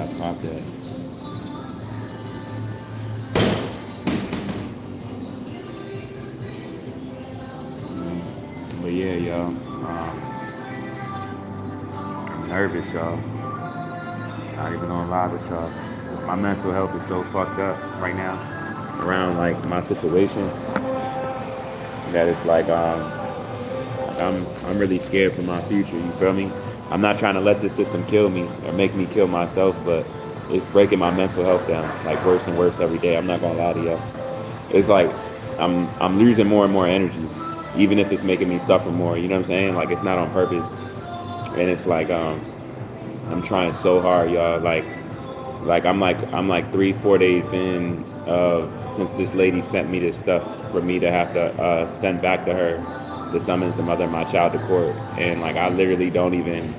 I popped that. But yeah, y'all. I'm nervous, y'all. Not even gonna lie with y'all. My mental health is so fucked up right now around like my situation that it's like I'm really scared for my future. You feel me? I'm not trying to let this system kill me or make me kill myself, but it's breaking my mental health down like worse and worse every day. I'm not gonna lie to y'all. It's like I'm losing more and more energy, even if it's making me suffer more. You know what I'm saying? Like it's not on purpose, and it's like I'm trying so hard, y'all. Like I'm like 3 4 days in since this lady sent me this stuff for me to have to send back to her to summons the mother of my child to court, and like I literally don't even.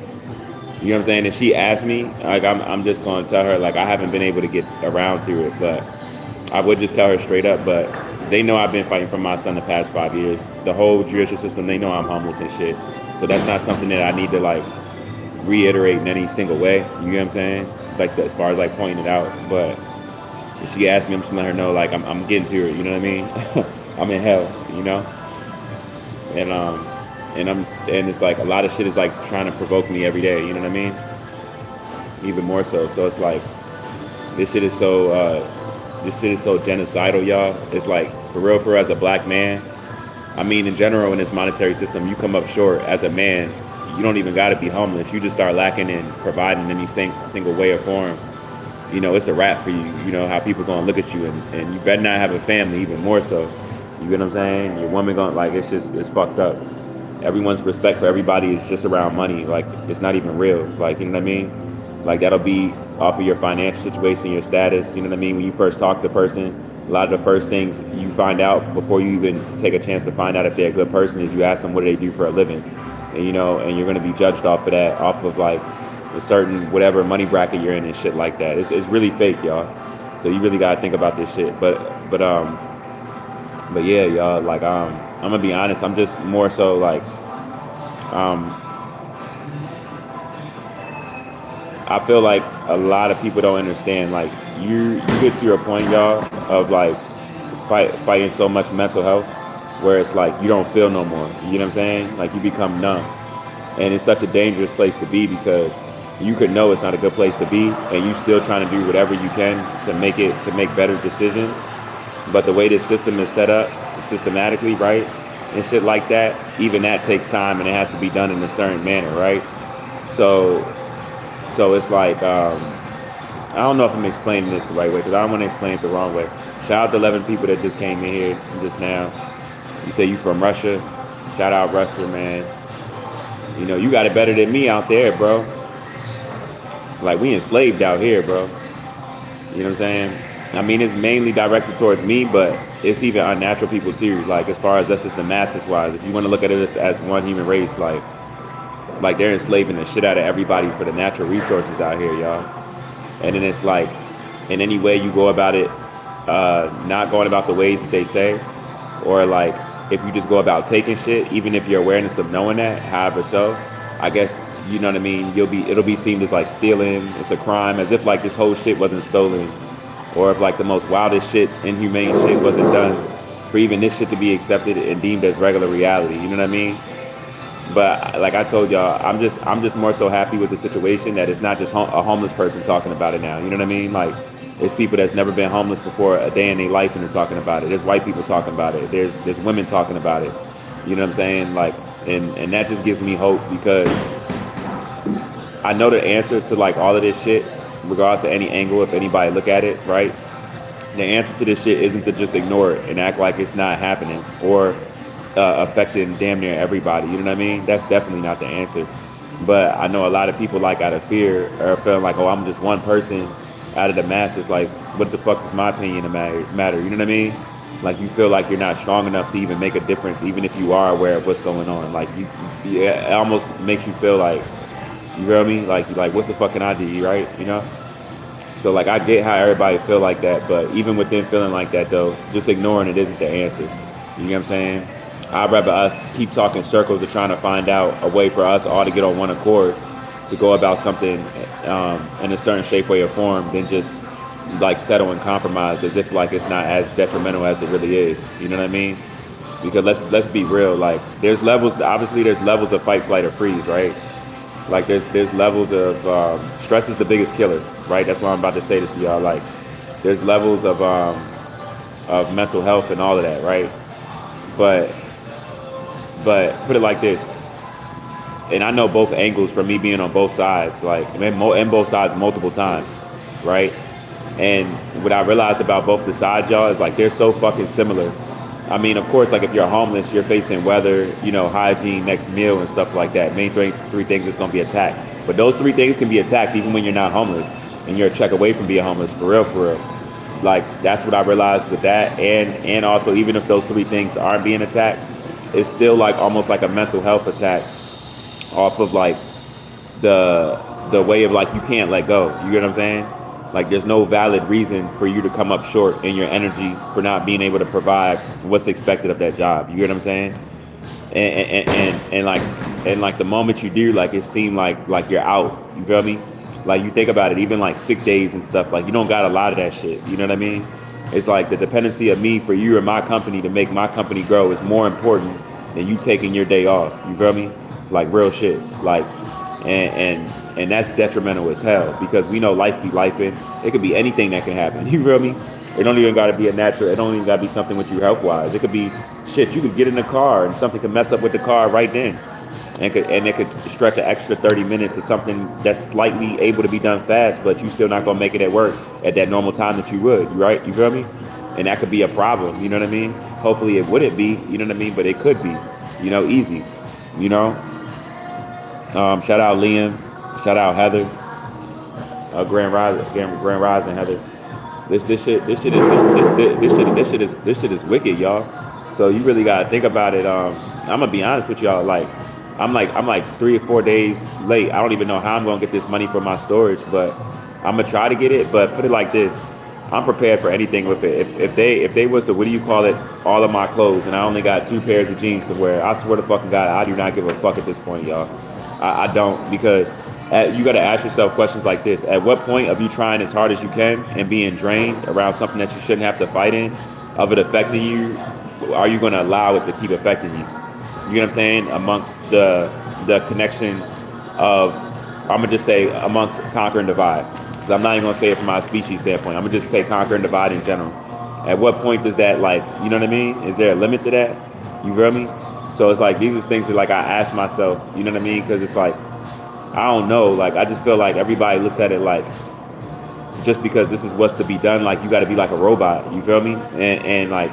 You know what I'm saying? If she asks me, like I'm just gonna tell her like I haven't been able to get around to it, but I would just tell her straight up. But they know I've been fighting for my son the past 5 years. The whole judicial system, they know I'm homeless and shit. So that's not something that I need to like reiterate in any single way. You know what I'm saying? Like as far as like pointing it out. But if she asks me, I'm just letting her know like I'm getting to it. You know what I mean? I'm in hell. You know? And and it's like a lot of shit is like trying to provoke me every day. You know what I mean? Even more so. So it's like this shit is so this shit is so genocidal, y'all. It's like for real, as a black man. I mean, in general, in this monetary system, you come up short as a man. You don't even got to be homeless. You just start lacking in providing any single way or form. You know, it's a wrap for you. You know how people gonna look at you, and you better not have a family, even more so. You get what I'm saying? Your woman gonna like it's fucked up. Everyone's respect for everybody is just around money. Like it's not even real. Like you know what I mean? Like that'll be off of your financial situation, your status. You know what I mean? When you first talk to a person, a lot of the first things you find out before you even take a chance to find out if they're a good person is you ask them what do they do for a living, and you know, and you're gonna be judged off of that, off of like a certain whatever money bracket you're in and shit like that. It's really fake, y'all. So you really gotta think about this shit. But yeah, y'all. Like I'm gonna be honest. I'm just more so like um, I feel like a lot of people don't understand. Like you get to your point, y'all, of like fighting so much mental health, where it's like you don't feel no more. You know what I'm saying? Like you become numb, and it's such a dangerous place to be because you could know it's not a good place to be, and you still trying to do whatever you can to make better decisions. But the way this system is set up, systematically, right, and shit like that, even that takes time, and it has to be done in a certain manner, right? So so it's like I don't know if I'm explaining it the right way because I don't want to explain it the wrong way. Shout out to 11 people that just came in here just now. You say you from Russia. Shout out Russia, man. You know, you got it better than me out there, bro. Like, we enslaved out here, bro. You know what I'm saying? I mean, it's mainly directed towards me, but it's even unnatural people, too. Like, as far as us as the masses-wise, if you want to look at it as one human race, like they're enslaving the shit out of everybody for the natural resources out here, y'all. And then it's like, in any way you go about it, not going about the ways that they say, or like if you just go about taking shit, even if your awareness of knowing that, however so, I guess you know what I mean. It'll be seen as like stealing. It's a crime, as if like this whole shit wasn't stolen, or if like the most wildest shit, inhumane shit wasn't done for even this shit to be accepted and deemed as regular reality. You know what I mean? But like I told y'all, I'm just more so happy with the situation that it's not just a homeless person talking about it now. You know what I mean? Like it's people that's never been homeless before a day in their life and they're talking about it. There's white people talking about it. There's women talking about it. You know what I'm saying? Like and that just gives me hope because I know the answer to like all of this shit, regardless of any angle, if anybody look at it, right? The answer to this shit isn't to just ignore it and act like it's not happening or affecting damn near everybody. You know what I mean? That's definitely not the answer. But I know a lot of people like out of fear or feeling like, oh, I'm just one person out of the masses. Like, what the fuck does my opinion matter? You know what I mean? Like you feel like you're not strong enough to even make a difference, even if you are aware of what's going on. Like it almost makes you feel like, you feel me? Like what the fuck can I do, right? You know? So like I get how everybody feel like that, but even within feeling like that though, just ignoring it isn't the answer. You know what I'm saying? I'd rather us keep talking circles of trying to find out a way for us all to get on one accord to go about something in a certain shape, way, or form than just like settle and compromise as if like it's not as detrimental as it really is. You know what I mean? Because let's be real. Like there's levels. Obviously, there's levels of fight, flight, or freeze, right? Like there's levels of stress is the biggest killer, right? That's why I'm about to say this to y'all. Like there's levels of mental health and all of that, right? But put it like this, and I know both angles from me being on both sides, like and both sides multiple times, right? And what I realized about both the sides, y'all, is like they're so fucking similar. I mean, of course, like if you're homeless, you're facing weather, hygiene, next meal, and stuff like that. Main three things that's gonna be attacked. But those three things can be attacked even when you're not homeless, and you're a check away from being homeless, for real, for real. Like that's what I realized with that, and also even if those three things aren't being attacked, it's still like almost like a mental health attack off of like the way of like you can't let go. You get what I'm saying? Like there's no valid reason for you to come up short in your energy for not being able to provide what's expected of that job. You get what I'm saying? And like the moment you do, like it seemed like you're out. You feel me? Like you think about it, even like sick days and stuff, like you don't got a lot of that shit. You know what I mean? It's like the dependency of me for you and my company to make my company grow is more important than you taking your day off. You feel me? Like real shit. Like and that's detrimental as hell because we know life be lifing. It could be anything that can happen. You feel me? It don't even gotta be a natural. It don't even gotta be something with you health wise. It could be shit. You could get in the car and something could mess up with the car right then. And it could stretch an extra 30 minutes to something that's slightly able to be done fast, but you still not gonna make it at work at that normal time that you would, right? You feel me? And that could be a problem, you know what I mean? Hopefully it wouldn't be, you know what I mean? But it could be, easy, you know? Shout out Liam, shout out Heather, Grand Rising Heather. This shit is wicked, y'all. So you really gotta think about it. I'm gonna be honest with y'all, like I'm like 3 or 4 days late. I don't even know how I'm gonna get this money from my storage, but I'm gonna try to get it. But put it like this, I'm prepared for anything with it. If they was to, what do you call it, all of my clothes, and I only got 2 pairs of jeans to wear, I swear to fucking God, I do not give a fuck at this point, y'all. I don't, because you got to ask yourself questions like this. At what point of you trying as hard as you can and being drained around something that you shouldn't have to fight in, of it affecting you, are you going to allow it to keep affecting you? You know what I'm saying? Amongst the connection of, I'm going to just say amongst conquer and divide. Because I'm not even going to say it from my species standpoint. I'm going to just say conquer and divide in general. At what point does that, like, you know what I mean? Is there a limit to that? You feel me? So it's like, these are things that like I ask myself, you know what I mean? Because it's like, I don't know. Like, I just feel like everybody looks at it like, just because this is what's to be done, like you got to be like a robot. You feel me? And like,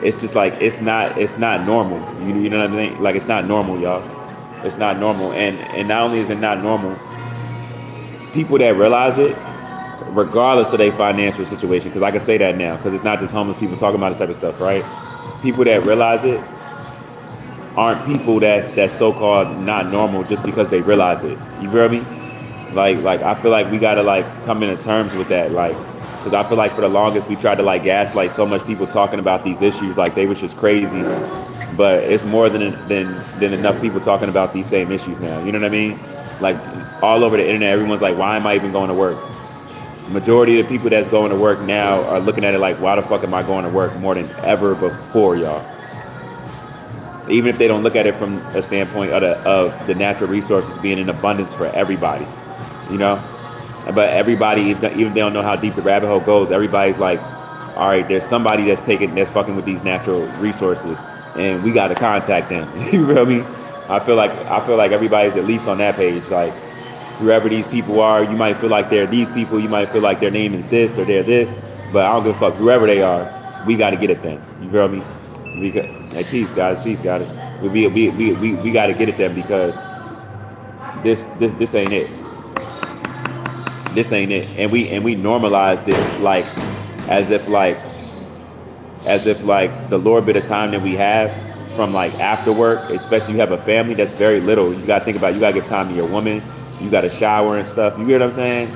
it's just like it's not normal. You know what I mean? Like it's not normal, y'all. It's not normal. And not only is it not normal, people that realize it, regardless of their financial situation, because I can say that now, because it's not just homeless people talking about this type of stuff, right? People that realize it aren't people that's so-called not normal just because they realize it. You feel me? Like I feel like we gotta like come into terms with that, like, because I feel like for the longest we tried to like gaslight so much people talking about these issues like they was just crazy, but it's more than enough people talking about these same issues now. You know what I mean? Like all over the internet, everyone's like, why am I even going to work? Majority of the people that's going to work now are looking at it like, why the fuck am I going to work more than ever before, y'all? Even if they don't look at it from a standpoint of the natural resources being in abundance for everybody, you know? But everybody, even if they don't know how deep the rabbit hole goes, everybody's like, all right, there's somebody that's fucking with these natural resources, and we got to contact them. You feel me? I feel like everybody's at least on that page. Like, whoever these people are, you might feel like they're these people, you might feel like their name is this or they're this, but I don't give a fuck. Whoever they are, we got to get it then. You feel me? Hey, peace, guys. We got to get it then, because this ain't it. This ain't it. And we normalized it like as if the little bit of time that we have from like after work, especially if you have a family, that's very little. You gotta think about, you gotta give time to your woman, you gotta shower and stuff. You get what I'm saying?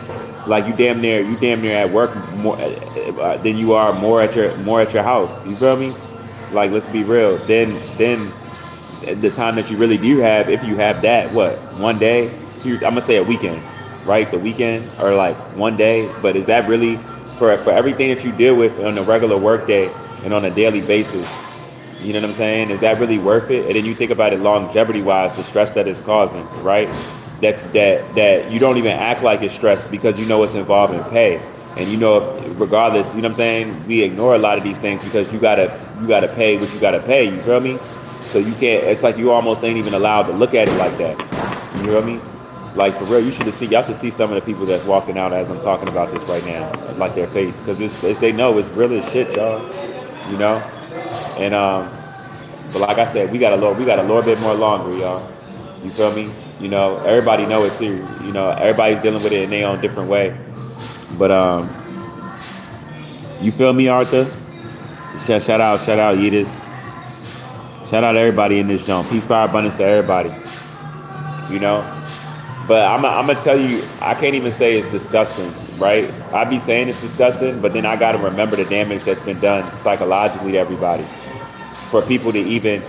Like you damn near at work more than you are more at your house. You feel me? Like, let's be real. Then the time that you really do have, if you have that, what, one day, I'm gonna say a weekend, right? The weekend or like one day, but is that really for everything that you deal with on a regular work day and on a daily basis? You know what I'm saying? Is that really worth it? And then you think about it longevity wise, the stress that it's causing, right? That you don't even act like it's stress because you know it's involving pay. And you know if regardless, you know what I'm saying, we ignore a lot of these things because you gotta pay what you gotta pay, you feel me? So you can't it's like you almost ain't even allowed to look at it like that. You feel me? Like for real, y'all should see some of the people that's walking out as I'm talking about this right now, like their face, because they know it's real as shit, y'all. You know, and but like I said, we got a little bit more longer, y'all. You feel me? You know, everybody know it too. You know, everybody's dealing with it in their own different way. But you feel me, Arthur? Shout out, Yeetus. Shout out everybody in this jump. Peace, power, abundance to everybody. You know, but I'm gonna tell you, I can't even say it's disgusting, right? I be saying it's disgusting, but then I gotta remember the damage that's been done psychologically to everybody. For people to even,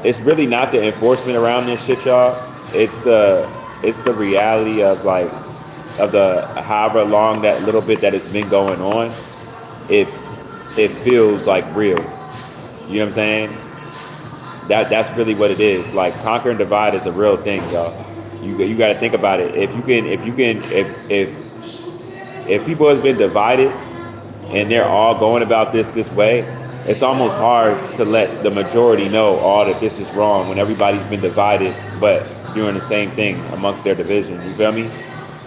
it's really not the enforcement around this shit, y'all. It's the reality of like of the however long that little bit that it's been going on. It it feels like real. You know what I'm saying? That's really what it is. Like conquer and divide is a real thing, y'all. You got to think about it. If people has been divided and they're all going about this way, it's almost hard to let the majority know all that this is wrong when everybody's been divided but doing the same thing amongst their division. You feel me?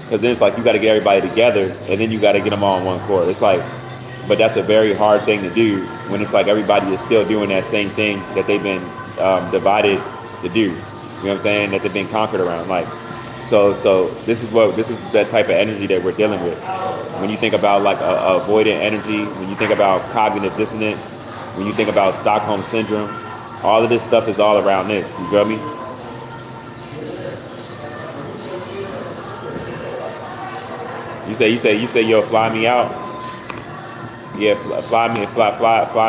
Because then it's like you got to get everybody together and then you got to get them all on one chord. It's like, but that's a very hard thing to do when it's like everybody is still doing that same thing that they've been divided to do. You know what I'm saying? That they've been conquered around. Like, so this is that type of energy that we're dealing with. When you think about like avoidant energy, when you think about cognitive dissonance, when you think about Stockholm syndrome, all of this stuff is all around this. You feel me? You say you'll fly me out. Yeah, fly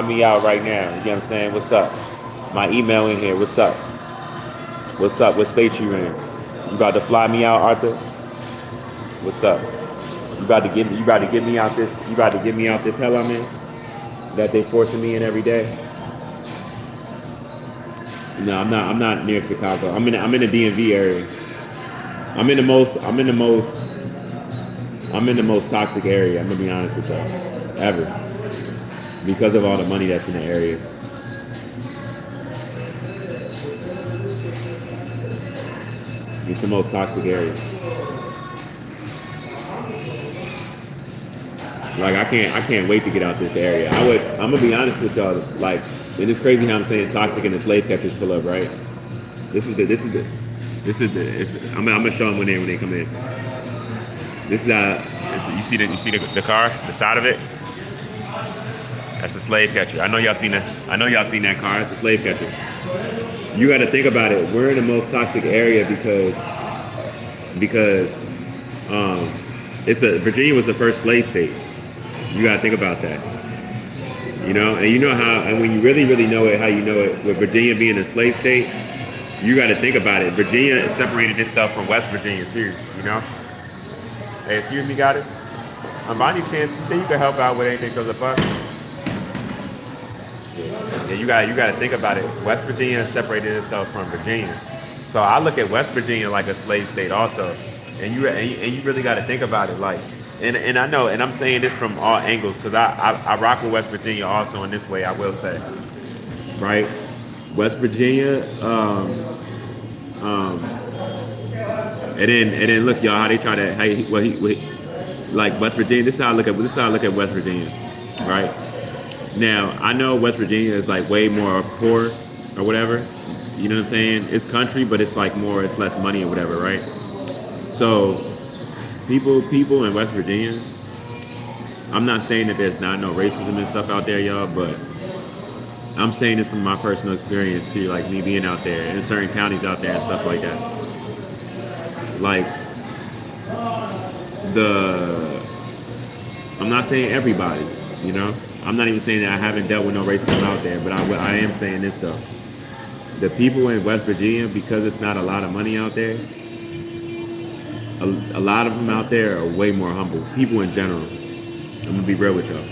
me out right now. You know what I'm saying? What's up? My email in here. What's up? What's up? What state you in? You about to fly me out, Arthur? What's up? You about to get me out this? You about to get me out this hell I'm in? That they forcing me in every day? No, I'm not near Chicago. I'm in the DMV area. I'm in the most toxic area. I'm gonna be honest with y'all, ever, because of all the money that's in the area. It's the most toxic area. Like I can't wait to get out this area. I'm gonna be honest with y'all. Like, and it's crazy how I'm saying toxic and the slave catchers pull up, right? I'm gonna show them when they come in. This is you see the car, the side of it. That's a slave catcher. I know y'all seen that car. It's a slave catcher. You got to think about it. We're in the most toxic area because Virginia was the first slave state. You got to think about that. You know, and you know how, and when you really know it, how you know it, with Virginia being a slave state, you got to think about it. Virginia separated itself from West Virginia too. You know. Hey, excuse me, goddess. By any chance, you think you can help out with anything because of us? Yeah, you got to think about it. West Virginia separated itself from Virginia, so I look at West Virginia like a slave state also. And you really got to think about it, like, and I know, and I'm saying this from all angles because I rock with West Virginia also in this way. I will say, right, West Virginia, and then look, y'all, how they try to like West Virginia. This is how I look at West Virginia, right? Now I know West Virginia is like way more poor or whatever. You know what I'm saying? It's country, but it's like it's less money or whatever, right? So people in West Virginia, I'm not saying that there's not no racism and stuff out there, y'all, but I'm saying this from my personal experience too, like me being out there in certain counties out there and stuff like that. Like I'm not saying everybody, you know. I'm not even saying that I haven't dealt with no racism out there, but I am saying this though. The people in West Virginia, because it's not a lot of money out there, a lot of them out there are way more humble. People in general. I'm gonna be real with y'all.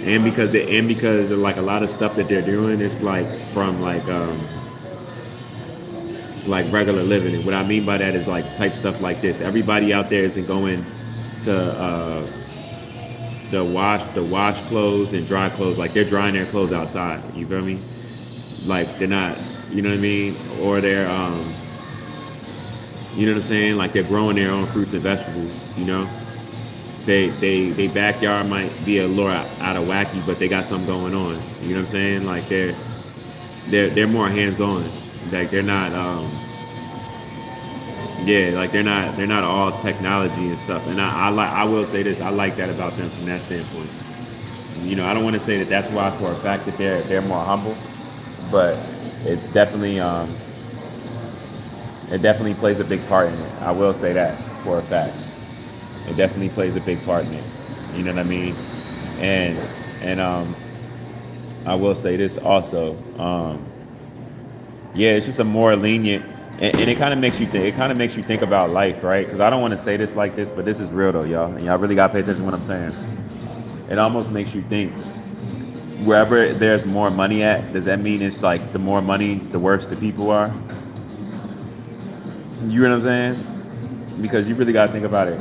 And because of like a lot of stuff that they're doing, it's like from like regular living. And what I mean by that is like type stuff like this. Everybody out there isn't going to the wash clothes and dry clothes. Like they're drying their clothes outside. You feel me? Like they're not. You know what I mean? Or they're you know what I'm saying? Like they're growing their own fruits and vegetables. You know? They backyard might be a little out of wacky, but they got something going on. You know what I'm saying? Like they're more hands on. Like they're not yeah, like they're not all technology and stuff. And I will say this, I like that about them from that standpoint. You know, I don't want to say that that's why for a fact that they're more humble, but it's definitely it definitely plays a big part in it. I will say that for a fact. It definitely plays a big part in it. You know what I mean? And and I will say this also. Yeah, it's just a more lenient, and it kind of makes you think. It kind of makes you think about life, right? Because I don't want to say this like this, but this is real though, y'all. And y'all really got to pay attention to what I'm saying. It almost makes you think. Wherever there's more money at, does that mean it's like the more money, the worse the people are? You know what I'm saying? Because you really got to think about it.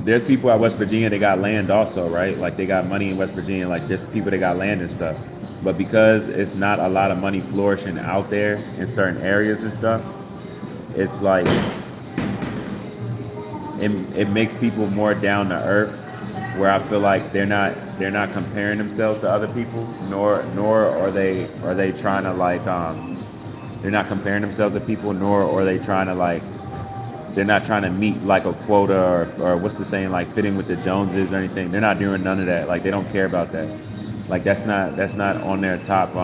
There's people at West Virginia, they got land also, right? Like they got money in West Virginia, like there's people that got land and stuff. But because it's not a lot of money flourishing out there in certain areas and stuff, it's like it makes people more down to earth, where I feel like they're not comparing themselves to other people, nor are they trying to like they're not comparing themselves to people, nor are they trying to like they're not trying to meet like a quota or what's the saying, like fitting with the Joneses or anything. They're not doing none of that. Like they don't care about that. Like that's not on their top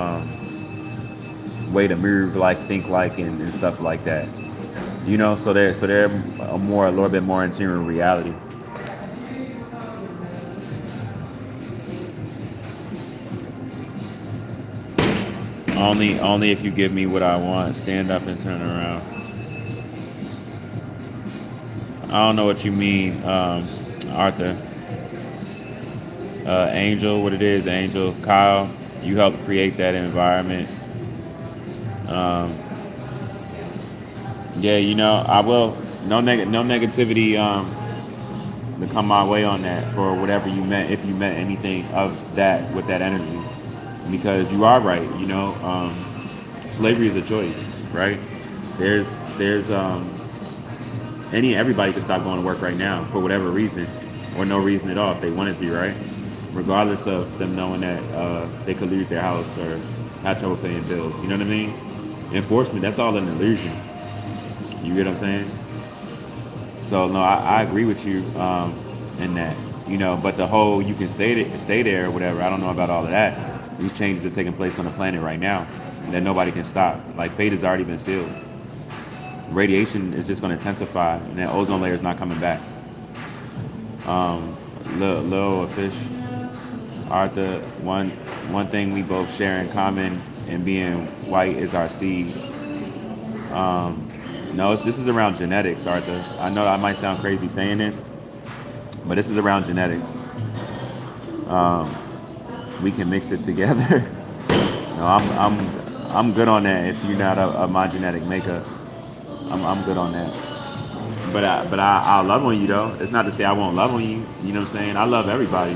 way to move, like think like and stuff like that. You know, so they're a little bit more in tune with reality. Only if you give me what I want. Stand up and turn around. I don't know what you mean, Arthur. Angel, what it is, Angel, Kyle, you helped create that environment. Um, yeah, you know, I will. No negativity to come my way on that for whatever you meant, if you meant anything of that with that energy, because you are right. You know, slavery is a choice, right? There's there's everybody could stop going to work right now for whatever reason, or no reason at all if they wanted to, right? Regardless of them knowing that they could lose their house or have trouble paying bills. You know what I mean? Enforcement, that's all an illusion. You get what I'm saying? So no, I agree with you in that. You know, but the whole you can stay there or whatever. I don't know about all of that. These changes are taking place on the planet right now that nobody can stop. Like fate has already been sealed. Radiation is just going to intensify, and that ozone layer is not coming back. Lil Fish, Arthur, one thing we both share in common in being white is our seed. No, this is around genetics, Arthur. I know I might sound crazy saying this, but this is around genetics. Um, we can mix it together. No, I'm good on that. If you're not of my genetic makeup, I'm good on that. I'll love on you though. It's not to say I won't love on you. You know what I'm saying? I love everybody.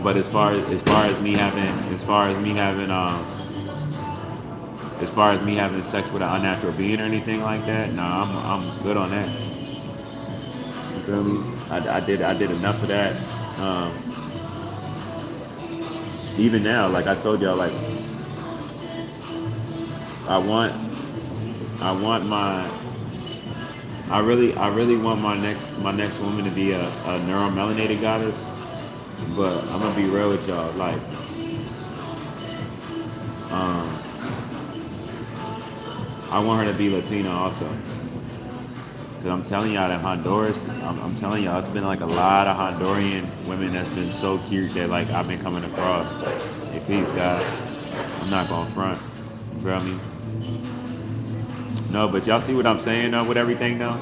But as far as me having sex with an unnatural being or anything like that, no, I'm good on that. You feel me? I did enough of that. Um, Even now, like I told y'all, like I want I want my I really want my next woman to be a neuromelanated goddess. But I'm gonna be real with y'all, like um, I want her to be Latina also. Cause I'm telling y'all that Honduras, I'm telling y'all, it's been like a lot of Honduran women that's been so cute that like I've been coming across. Hey, peace, guys. I'm not going front. You feel me? No, but y'all see what I'm saying though with everything though?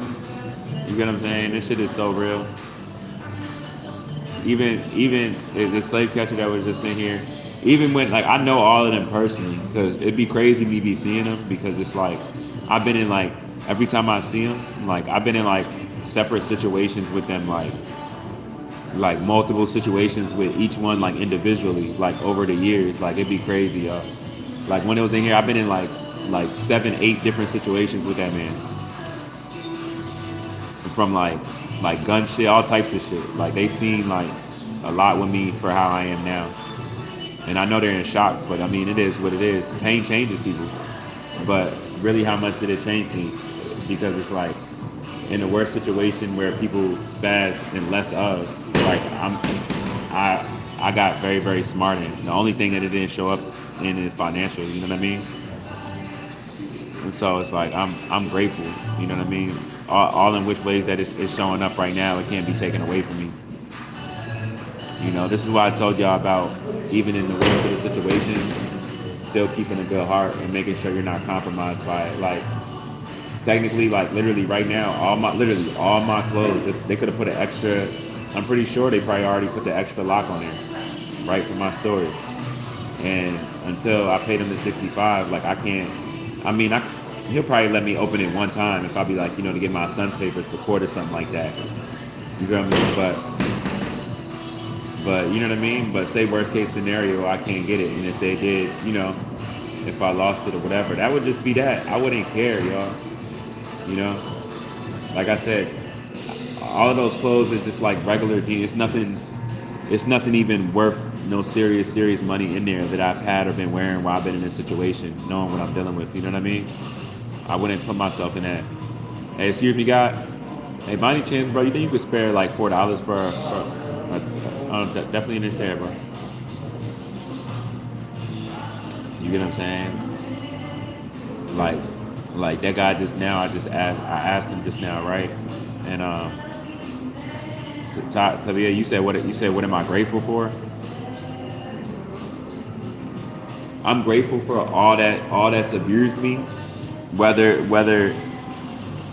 You get what I'm saying? This shit is so real. Even the slave catcher that was just in here, even when like I know all of them personally, because it'd be crazy me be seeing them because it's like I've been in like every time I see them, like I've been in like separate situations with them, like multiple situations with each one like individually, like over the years, like it'd be crazy, y'all. Like when it was in here, I've been in like 7, 8 different situations with that man, from like gun shit, all types of shit. Like they seen like a lot with me for how I am now, and I know they're in shock, but I mean it is what it is. Pain changes people, but really, how much did it change me? Because it's like in the worst situation where people spaz and less of, like I got very very smart in. The only thing that it didn't show up in is financial. You know what I mean? And so it's like I'm grateful. You know what I mean? All in which ways that it's showing up right now, it can't be taken away from me. You know, this is why I told y'all about even in the worst of the situation, still keeping a good heart and making sure you're not compromised by it. Like technically, like literally right now, literally all my clothes, they could have put an extra. I'm pretty sure they probably already put the extra lock on there, right, for my storage. And until I paid him the 65, like I can't. I mean, he'll probably let me open it one time if I be like, to get my son's papers for court or something like that. You know what I mean? But you know what I mean? But say worst case scenario, I can't get it. And if they did, if I lost it or whatever, that would just be that. I wouldn't care, y'all. You know? Like I said, all of those clothes is just like regular jeans. It's nothing even worth no serious money in there that I've had or been wearing while I've been in this situation, knowing what I'm dealing with. You know what I mean? I wouldn't put myself in that. Hey, excuse me, God. Hey, by any chance, bro, you think you could spare like $4 definitely in this hair, bro. You get what I'm saying? Like that guy just now. I asked him just now, right? And Tavia, you said what am I grateful for? I'm grateful for all that's abused me. Whether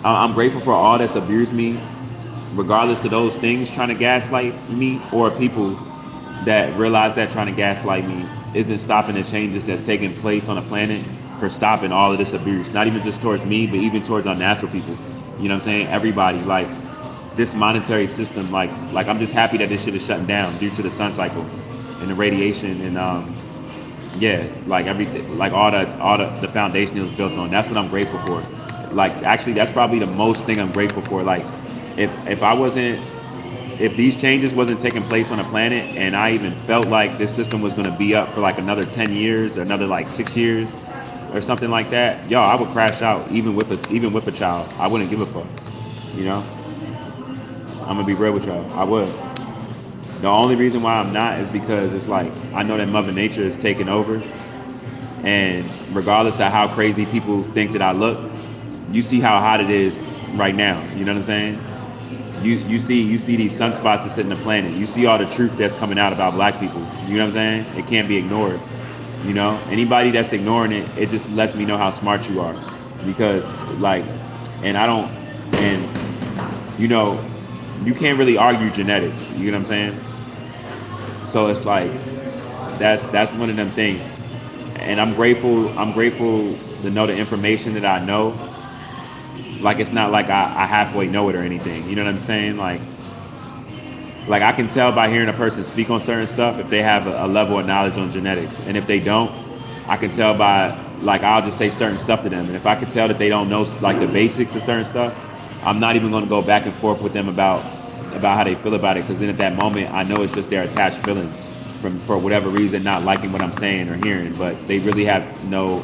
I'm grateful for all that's abused me, regardless of those things trying to gaslight me, or people that realize that trying to gaslight me isn't stopping the changes that's taking place on the planet for stopping all of this abuse. Not even just towards me, but even towards our natural people. You know what I'm saying? Everybody, like this monetary system, like I'm just happy that this shit is shutting down due to the sun cycle and the radiation and yeah, like everything, like all the foundation it was built on. That's what I'm grateful for. Like actually, that's probably the most thing I'm grateful for. Like if these changes wasn't taking place on the planet, and I even felt like this system was going to be up for like another 10 years or another like 6 years or something like that, yo, I would crash out even with a child. I wouldn't give a fuck. You know, I'm gonna be real with y'all. I would. The only reason why I'm not is because it's like I know that Mother Nature is taking over, and regardless of how crazy people think that I look, you see how hot it is right now. You know what I'm saying? You see these sunspots that sit in the planet. You see all the truth that's coming out about black people. You know what I'm saying? It can't be ignored. You know, anybody that's ignoring it, it just lets me know how smart you are, because like, and I don't, and you can't really argue genetics. You know what I'm saying? So it's like that's one of them things, and I'm grateful to know the information that I know. Like it's not like I halfway know it or anything. You know what I'm saying? Like I can tell by hearing a person speak on certain stuff if they have a level of knowledge on genetics, and if they don't, I can tell by like I'll just say certain stuff to them, and if I can tell that they don't know like the basics of certain stuff, I'm not even going to go back and forth with them about how they feel about it, because then at that moment I know it's just their attached feelings for whatever reason not liking what I'm saying or hearing, but they really have no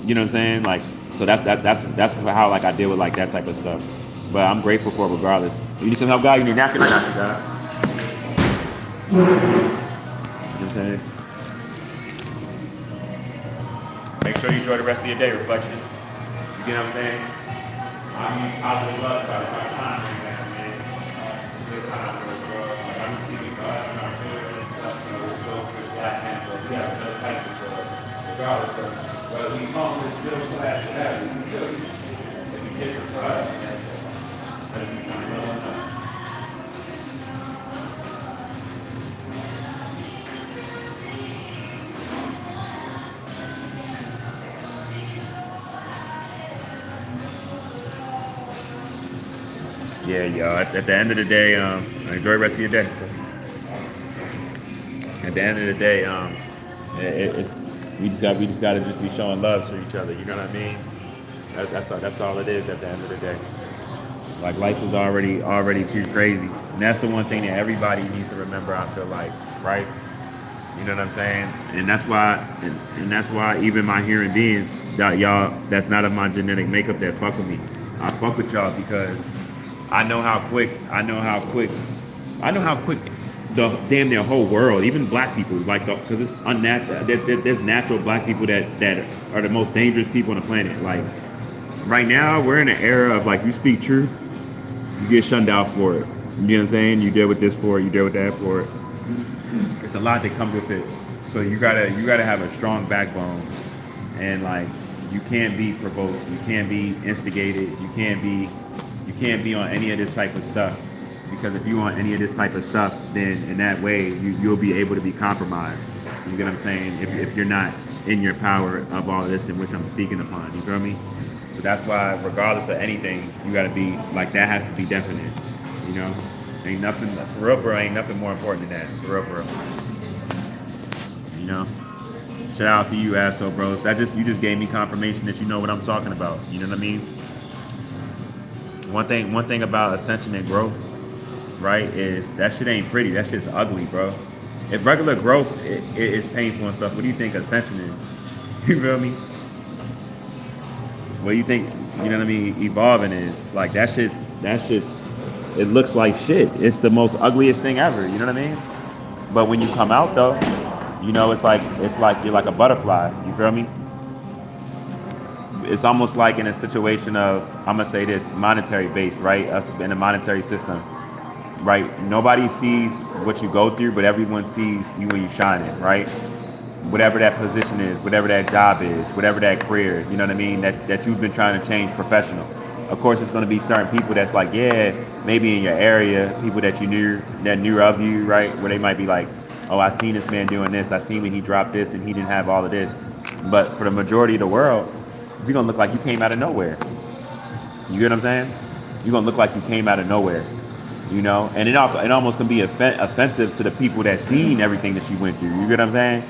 you know what I'm saying, like, so that's how like I deal with like that type of stuff. But I'm grateful for it regardless. You need some help, guy? You need napkin? I got you, guy. You know what I'm saying? Make sure you enjoy the rest of your day, Reflection. You get what I'm saying? I'm positive love, so it's our time right now, man. Good time for us, bro. Like, I'm just thinking for us and our children and stuff, we'll go for the black man, but we have another type of regardless of But we come with still class that. You still if you get the price, that's become real enough. Yeah, y'all. At the end of the day, enjoy the rest of your day. At the end of the day, it's we just got to just be showing love to each other. You know what I mean? That's all it is at the end of the day. Like life is already too crazy, and that's the one thing that everybody needs to remember. I feel like, right? You know what I'm saying? And that's why even my human beings, that y'all, that's not of my genetic makeup that fuck with me. I fuck with y'all because I know how quick the damn near whole world, even black people, like because it's unnatural. There's natural black people that are the most dangerous people on the planet. Like right now, we're in an era of like you speak truth, you get shunned out for it. You know what I'm saying? You deal with this for it, you deal with that for it. It's a lot that comes with it. So you gotta have a strong backbone, and like you can't be provoked, you can't be instigated, you can't be on any of this type of stuff. Because if you want any of this type of stuff, then in that way you'll be able to be compromised. You get what I'm saying? If you're not in your power of all of this in which I'm speaking upon, you feel me? So that's why, regardless of anything, you gotta be like that has to be definite. You know, ain't nothing for real, ain't nothing more important than that. For real. You know. Shout out to you, asshole bros. That just you just gave me confirmation that you know what I'm talking about. You know what I mean? One thing about ascension and growth, right, is that shit ain't pretty. That shit's ugly, bro. If regular growth is painful and stuff, what do you think ascension is? You feel me? What do you think? You know what I mean? Evolving is like that's just. It looks like shit. It's the most ugliest thing ever. You know what I mean? But when you come out though, it's like you're like a butterfly. You feel me? It's almost like in a situation of I'm gonna say this monetary based, right? Us in a monetary system, right? Nobody sees what you go through, but everyone sees you when you shine it, right? Whatever that position is, whatever that job is, whatever that career, you know what I mean, that you've been trying to change professional. Of course, it's going to be certain people that's like, yeah, maybe in your area, people that knew of you, right? Where they might be like, oh, I seen this man doing this, I seen when he dropped this, and he didn't have all of this. But for the majority of the world, you're gonna look like you came out of nowhere. You get what I'm saying? You're gonna look like you came out of nowhere. You know, and it almost can be offensive to the people that seen everything that you went through. You get what I'm saying?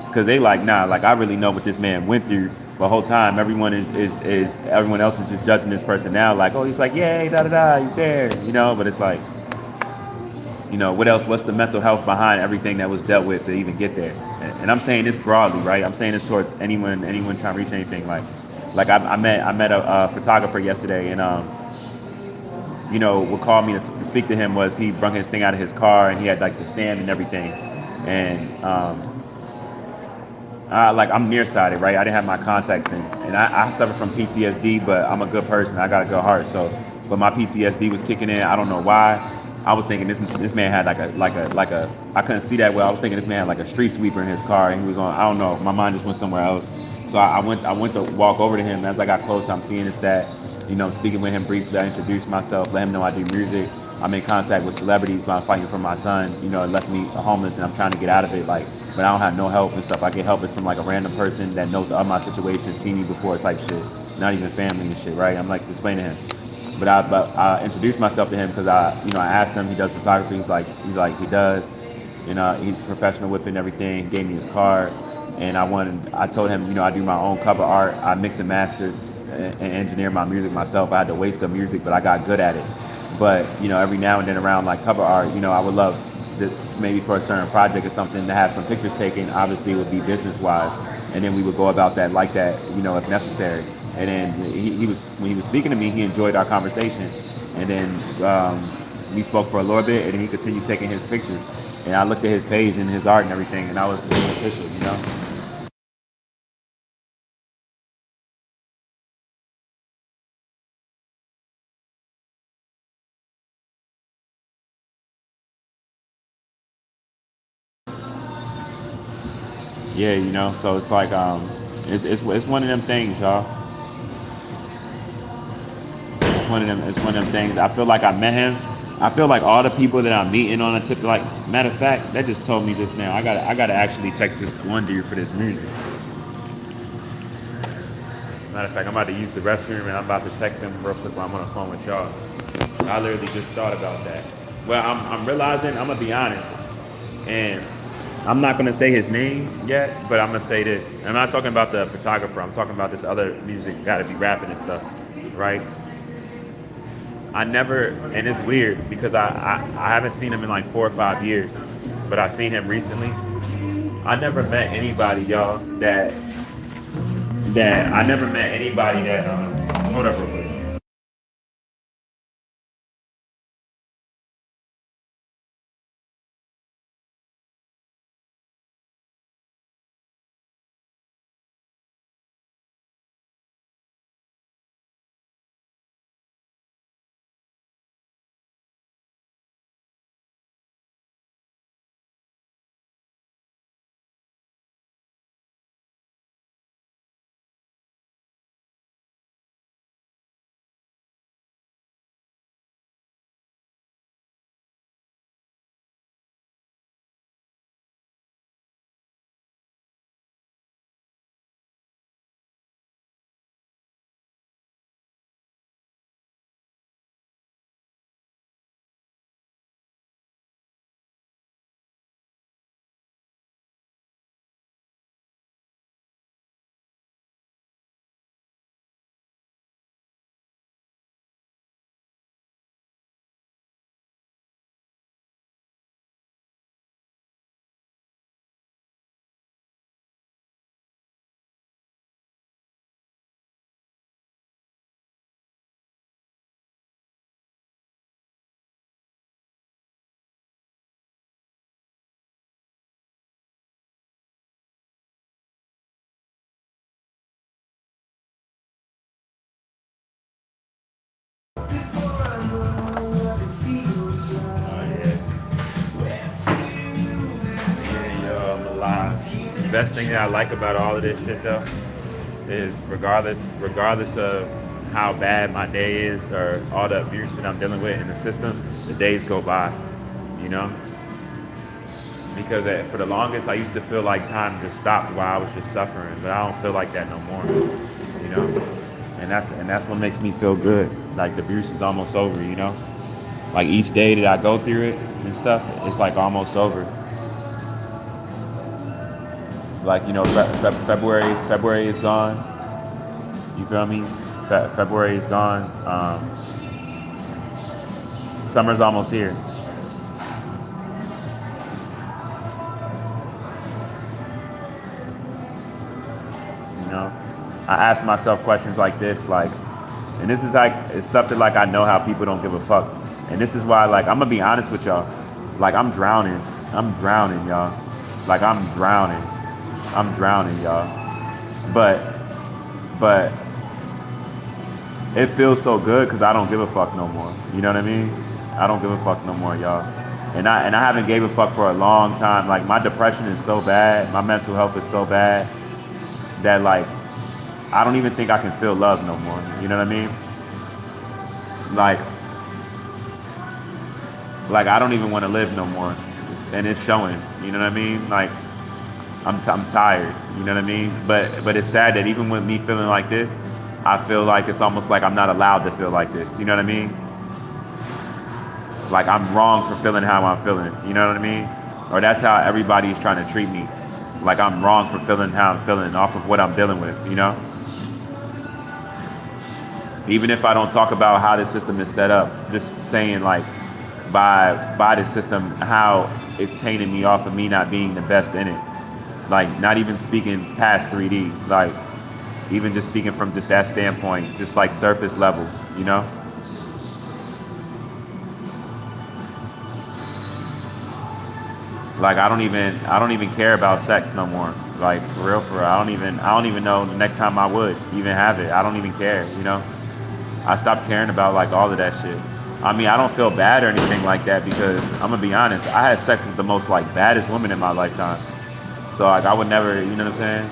Because they like, nah, like I really know what this man went through. But the whole time, everyone is everyone else is just judging this person now, like, oh, he's like, yay, da da da, he's there, you know. But it's like, what else? What's the mental health behind everything that was dealt with to even get there? And I'm saying this broadly, right? I'm saying this towards anyone trying to reach anything. Like I met a photographer yesterday, and what called me to speak to him was he brung his thing out of his car, and he had like the stand and everything, and like I'm nearsighted, right? I didn't have my contacts in, and I suffer from PTSD, but I'm a good person. I got a good heart, so but my PTSD was kicking in. I don't know why. I was thinking this man had like a I couldn't see that well. I was thinking this man had like a street sweeper in his car, and he was on. I don't know. My mind just went somewhere else. So I went to walk over to him. As I got closer, I'm seeing this that I'm speaking with him briefly. I introduced myself, let him know I do music. I'm in contact with celebrities, but I'm fighting for my son. It left me homeless, and I'm trying to get out of it. Like, but I don't have no help and stuff. I get help is from like a random person that knows of my situation, seen me before, type shit. Not even family and shit, right? I'm like explaining to him, but I introduced myself to him because I asked him he does photography. He's like he does. He's professional with it and everything. He gave me his card, and I told him I do my own cover art. I mix and master and engineer my music myself. I had to waste of music, but I got good at it. But every now and then around like cover art, I would love this, maybe for a certain project or something to have some pictures taken. Obviously, it would be business wise, and then we would go about that like that, if necessary. And then he was when he was speaking to me, he enjoyed our conversation, and then we spoke for a little bit, and then he continued taking his pictures. And I looked at his page and his art and everything, and I was official. Yeah, so it's like It's one of them things, y'all. It's one of them things. I feel like I met him. I feel like all the people that I'm meeting on a tip, like matter of fact, that just told me just now. I gotta actually text this one dude for this music. Matter of fact, I'm about to use the restroom and I'm about to text him real quick while I'm on the phone with y'all. I literally just thought about that. Well, I'm realizing, I'm gonna be honest, and I'm not gonna say his name yet, but I'm gonna say this. I'm not talking about the photographer. I'm talking about this other music, gotta be rapping and stuff, right? I never, and it's weird because I haven't seen him in like 4 or 5 years, but I seen him recently. I never met anybody, y'all, that I never met anybody that hold up real quick. Oh yeah, yo, I'm alive. The best thing that I like about all of this shit though is regardless of how bad my day is or all the abuse that I'm dealing with in the system, the days go by, you know. Because for the longest, I used to feel like time just stopped while I was just suffering, but I don't feel like that no more, you know. And that's what makes me feel good. Like the abuse is almost over, you know. Like each day that I go through it and stuff, it's like almost over. Like you know, February is gone. You feel me? February is gone. Summer's almost here. You know, I ask myself questions like this, like, and this is like it's something like I know how people don't give a fuck, and this is why, like, I'm gonna be honest with y'all, like I'm drowning, y'all, like I'm drowning, y'all, but but it feels so good because I don't give a fuck no more. You know what I mean? I don't give a fuck no more, y'all. And I haven't gave a fuck for a long time. Like my depression is so bad, my mental health is so bad that like I don't even think I can feel love no more. You know what I mean? Like like I don't even want to live no more, and it's showing. You know what I mean? Like I'm tired. You know what I mean? But it's sad that even with me feeling like this, I feel like it's almost like I'm not allowed to feel like this. You know what I mean? Like I'm wrong for feeling how I'm feeling. You know what I mean? Or that's how everybody's trying to treat me. Like I'm wrong for feeling how I'm feeling off of what I'm dealing with. You know? Even if I don't talk about how the system is set up, just saying like by the system how it's tainting me off of me not being the best in it. Like not even speaking past 3D. Like even just speaking from just that standpoint, just like surface level, you know? Like I don't even care about sex no more. Like for real. I don't even know the next time I would even have it. I don't even care, you know? I stopped caring about like all of that shit. I mean, I don't feel bad or anything like that because I'm gonna be honest, I had sex with the most like baddest woman in my lifetime. So like I would never, you know what I'm saying?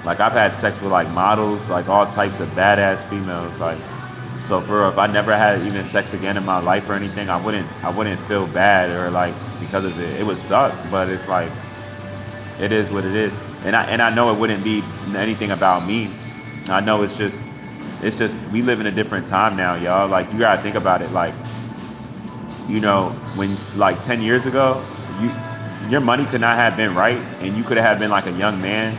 Like I've had sex with like models, like all types of badass females. Like so for real, if I never had even sex again in my life or anything, I wouldn't feel bad or like because of it. It would suck, but it's like it is what it is. And I know it wouldn't be anything about me. I know it's just we live in a different time now, y'all. Like you gotta think about it. Like when like 10 years ago, you your money could not have been right, and you could have been like a young man,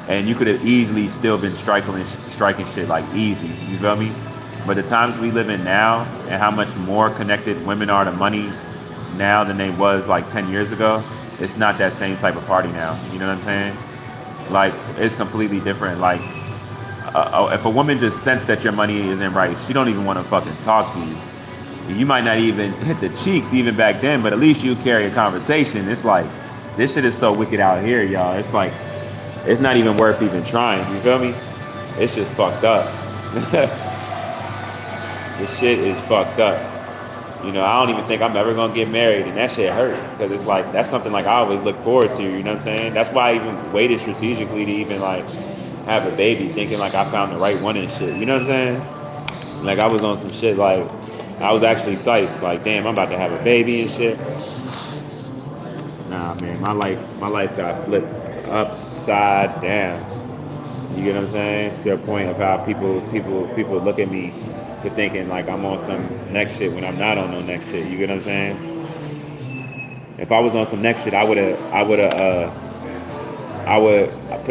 and you could have easily still been striking shit like easy. You feel me? But the times we live in now, and how much more connected women are to money now than they was like 10 years ago, it's not that same type of party now. You know what I'm saying? Like it's completely different. Like if a woman just sense that your money isn't right, she don't even want to fucking talk to you. You might not even hit the cheeks even back then, but at least you carry a conversation. It's like this shit is so wicked out here, y'all. It's like it's not even worth even trying. You feel me? It's just fucked up. This shit is fucked up. I don't even think I'm ever gonna get married, and that shit hurt because it's like that's something like I always look forward to. You know what I'm saying? That's why I even waited strategically to even like have a baby, thinking like I found the right one and shit. You know what I'm saying? Like I was on some shit like I was actually psyched. Like damn, I'm about to have a baby and shit. Nah, man, my life got flipped upside down. You get what I'm saying? To a point of how people look at me to thinking like I'm on some next shit when I'm not on no next shit. You get what I'm saying? If I was on some next shit, I put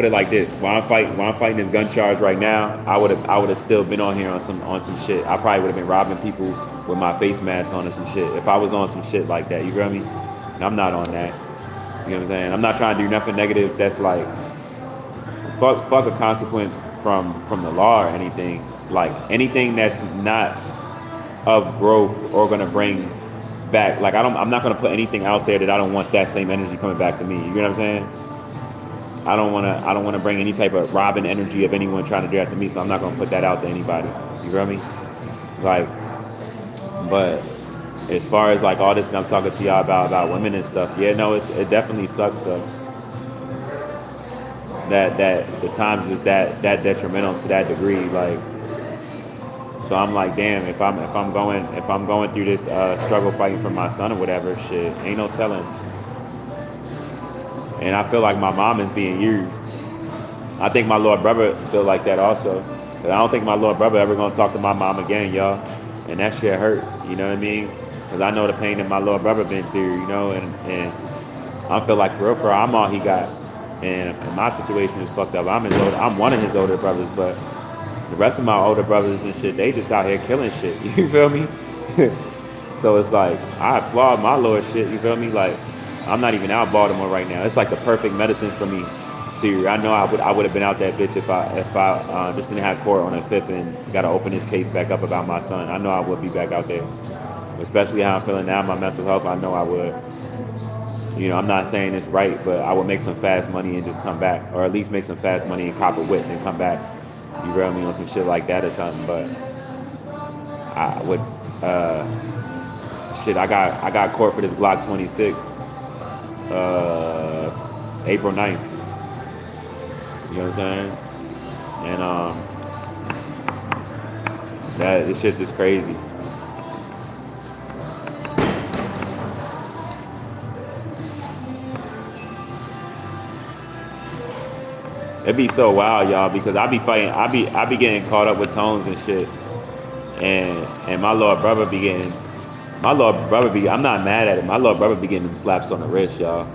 it like this. While I'm fighting this gun charge right now, I would have still been on here on some shit. I probably would have been robbing people with my face mask on or some shit. If I was on some shit like that, you feel me? And I'm not on that. You know what I'm saying? I'm not trying to do nothing negative that's like fuck a consequence from the law or anything. Like anything that's not of growth or gonna bring back. Like I'm not gonna put anything out there that I don't want that same energy coming back to me. You know what I'm saying? I don't wanna bring any type of robbing energy of anyone trying to do that to me. So I'm not gonna put that out to anybody. You feel me? Like, but as far as like all this, and I'm talking to y'all about women and stuff. Yeah, no, it definitely sucks though. That the times is that detrimental to that degree. Like, so I'm like, damn, if I'm going through this struggle fighting for my son or whatever, shit, ain't no telling. And I feel like my mom is being used. I think my little brother feel like that also. But I don't think my little brother ever gonna talk to my mom again, y'all. And that shit hurt. You know what I mean? Because I know the pain that my little brother been through. And I feel like for real, I'm all he got. And my situation is fucked up. I'm one of his older brothers, but the rest of my older brothers and shit, they just out here killing shit. You feel me? So it's like I applaud my Lord shit. You feel me? Like I'm not even out Baltimore right now. It's like the perfect medicine for me. To I know I would have been out that bitch if I just didn't have court on the 5th and got to open this case back up about my son. I know I would be back out there, especially how I'm feeling now. My mental health. I know I would. I'm not saying it's right, but I would make some fast money and just come back, or at least make some fast money and cop a whip and come back. You feel me on some shit like that or something. But I would shit. I got court for this Glock 26 April 9th. You know what I'm saying? And this shit is crazy. It'd be so wild, y'all, because I be fighting. I be getting caught up with tones and shit, and my little brother be getting. My little brother be. I'm not mad at it. My little brother be getting them slaps on the wrist, y'all.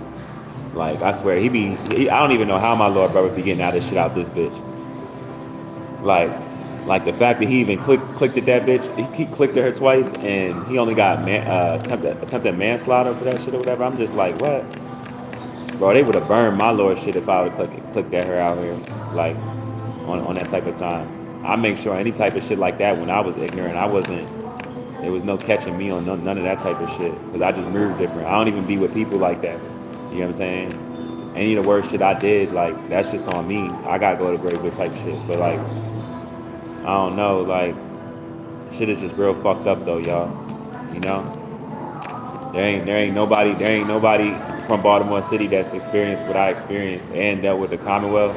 Like I swear, I don't even know how my little brother be getting out of shit out this bitch. Like the fact that he even clicked at that bitch. He clicked at her twice, and he only got attempted manslaughter for that shit or whatever. I'm just like, what? Bro, they would have burned my Lord shit if I would have clicked at her out here, like, on that type of time. I make sure any type of shit like that when I was ignorant, there was no catching me on none of that type of shit, because I just moved different. I don't even be with people like that. You know what I'm saying? Any of the worst shit I did, like, that's just on me. I gotta go to grave with type shit. But, like, I don't know, like, shit is just real fucked up, though, y'all. You know? There ain't nobody from Baltimore City that's experienced what I experienced and dealt with the Commonwealth.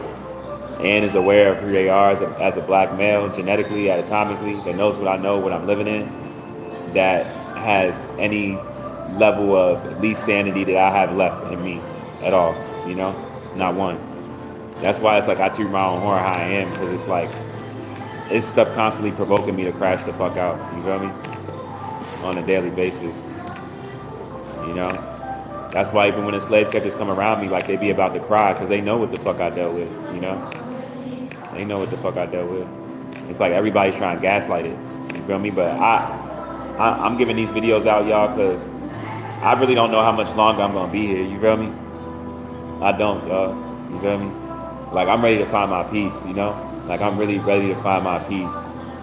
and is aware of who they are as a black male, genetically, anatomically, that knows what I know, what I'm living in, that has any level of at least sanity that I have left in me at all, you know? Not one. That's why it's like I toot my own horn how I am, because it's like, it's stuff constantly provoking me to crash the fuck out, you feel me? On a daily basis, you know? That's why even when the slave catchers come around me, like they be about to cry, because they know what the fuck I dealt with, you know? They know what the fuck I dealt with. It's like everybody's trying to gaslight it, you feel me? But I'm giving these videos out, y'all, because I really don't know how much longer I'm gonna be here. You feel me? I don't, y'all. You feel me? Like I'm ready to find my peace. You know? Like I'm really ready to find my peace.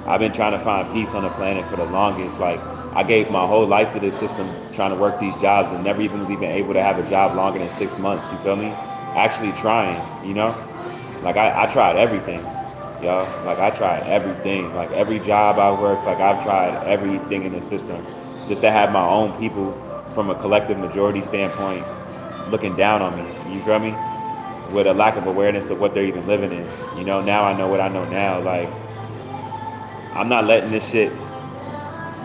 I've been trying to find peace on the planet for the longest. Like I gave my whole life to this system, trying to work these jobs, and never even was even able to have a job longer than 6 months. You feel me? Actually trying. You know? Like I tried everything. Y'all, like I tried everything, like every job I worked, like I've tried everything in the system, just to have my own people from a collective majority standpoint looking down on me, you feel me? With a lack of awareness of what they're even living in. You know, now I know what I know now. Like, I'm not letting this shit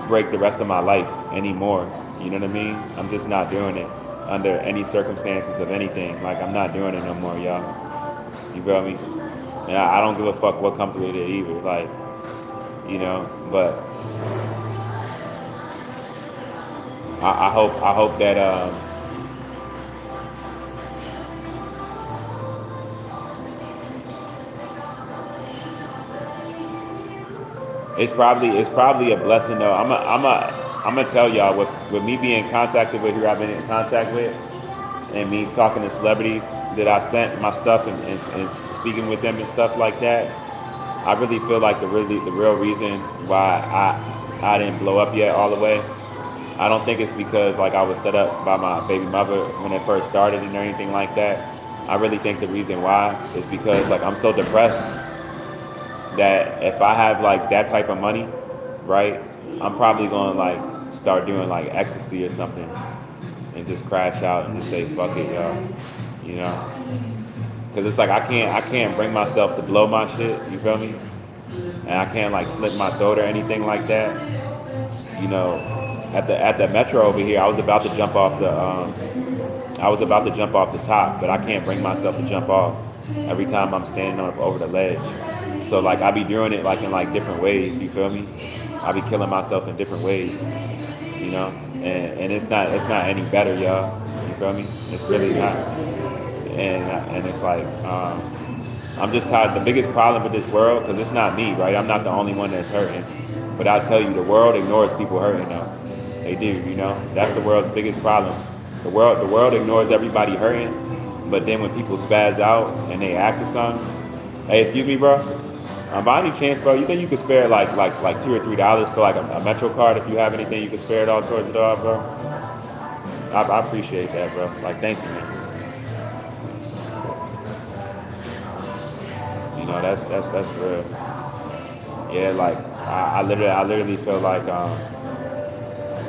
break the rest of my life anymore. You know what I mean? I'm just not doing it under any circumstances of anything. Like, I'm not doing it no more, y'all. You feel me? And I don't give a fuck what comes with it either. Like, you know, but I hope that it's probably a blessing though. I'm gonna tell y'all with me being contacted with who I've been in contact with, and me talking to celebrities that I sent my stuff and speaking with them and stuff like that. I really feel like the real reason why I didn't blow up yet all the way. I don't think it's because like I was set up by my baby mother when it first started and anything like that. I really think the reason why is because like I'm so depressed that if I have like that type of money, right, I'm probably gonna like start doing like ecstasy or something and just crash out and just say fuck it, y'all, you know. Cause it's like I can't bring myself to blow my shit, you feel me? And I can't like slit my throat or anything like that. You know, at the metro over here, I was about to jump off the top, but I can't bring myself to jump off every time I'm standing over the ledge. So like I be doing it like in like different ways, you feel me? I be killing myself in different ways, you know? And it's not any better, y'all. You feel me? It's really not. And it's like I'm just tired. The biggest problem with this world, because it's not me, right? I'm not the only one that's hurting. But I'll tell you, the world ignores people hurting though. They do, you know? That's the world's biggest problem. The world ignores everybody hurting, but then when people spaz out and they act or something, hey, excuse me, bro. By any chance, bro, you think you could spare like $2 or $3 for like a Metro card if you have anything you could spare it all towards the dog, bro? I appreciate that, bro. Like, thank you, man. You know, that's real. Yeah, like I literally feel like I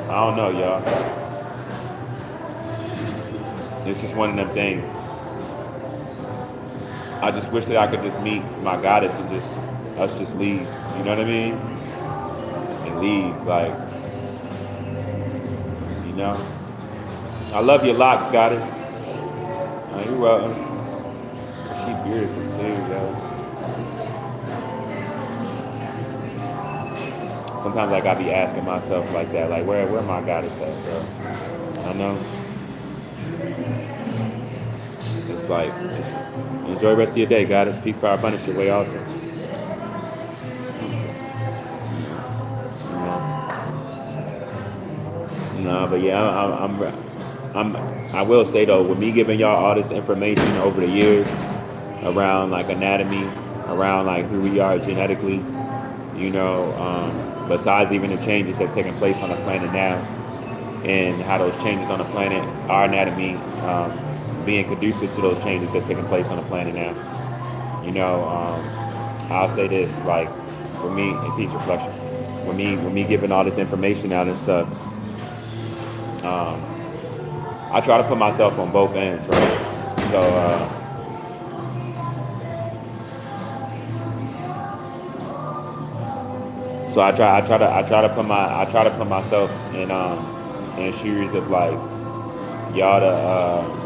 don't know, y'all. It's just one of them things. I just wish that I could just meet my goddess and us just leave. You know what I mean? And leave, like, you know. I love your locks, goddess. Oh, you're welcome. She beautiful too, yo. Sometimes like I be asking myself like that, like where my goddess at, bro? I know. It's like enjoy the rest of your day, goddess. Peace, power, abundance your way also. No, but yeah, I will say though, with me giving y'all all this information over the years around like anatomy, around like who we are genetically, you know, besides even the changes that's taking place on the planet now, and how those changes on the planet, our anatomy, being conducive to those changes that's taking place on the planet now. You know, I'll say this, like, for me, in peace reflection, with me giving all this information out and stuff, I try to put myself on both ends, right? So, So I try to put myself in shoes of like y'all to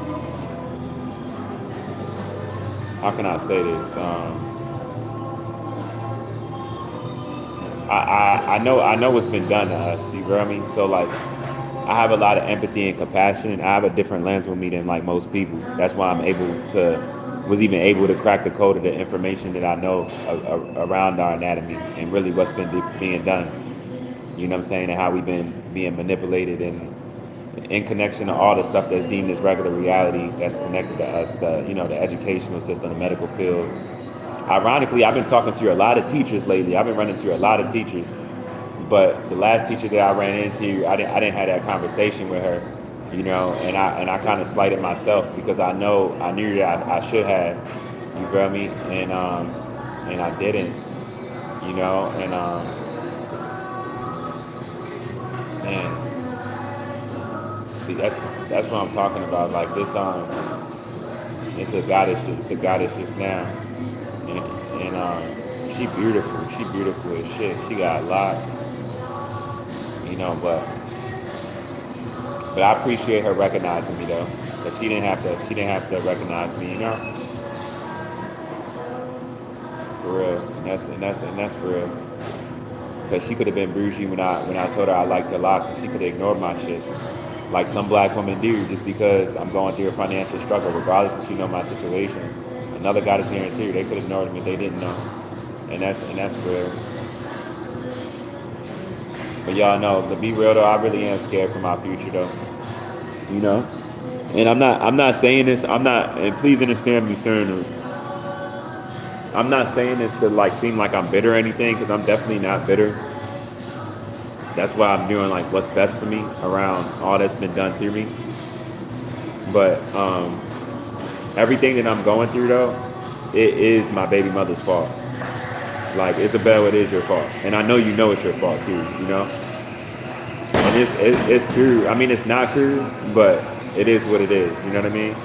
how can I say this? I know what's been done to us. You feel me? So like, I have a lot of empathy and compassion. I have a different lens with me than like most people. That's why I'm able to was even able to crack the code of the information that I know around our anatomy and really what's been being done. You know what I'm saying? And how we've been being manipulated and in connection to all the stuff that's deemed as regular reality that's connected to us, the educational system, the medical field. Ironically, I've been talking to a lot of teachers lately. I've been running to a lot of teachers, but the last teacher that I ran into, I didn't have that conversation with her, and I kind of slighted myself because I knew that I should have, you feel me, and I didn't, and see that's what I'm talking about. Like this, it's a goddess just now, and she beautiful as shit. She got lots, but I appreciate her recognizing me though, but she didn't have to recognize me, for real, and that's real. Because she could have been bougie when I told her I liked her locks, and she could have ignored my shit, like some black women do, just because I'm going through a financial struggle, regardless if she know my situation. Another goddess here too, they could have ignored me if they didn't know, and that's real. But y'all know, to be real though, I really am scared for my future though, you know. And I'm not saying this. And please understand me saying this. I'm not saying this to like seem like I'm bitter or anything, because I'm definitely not bitter. That's why I'm doing like what's best for me around all that's been done to me. But everything that I'm going through though, it is my baby mother's fault. Like, Isabel, it is your fault, and I know it's your fault too. And it's true. I mean, it's not true, but it is what it is. You know what I mean?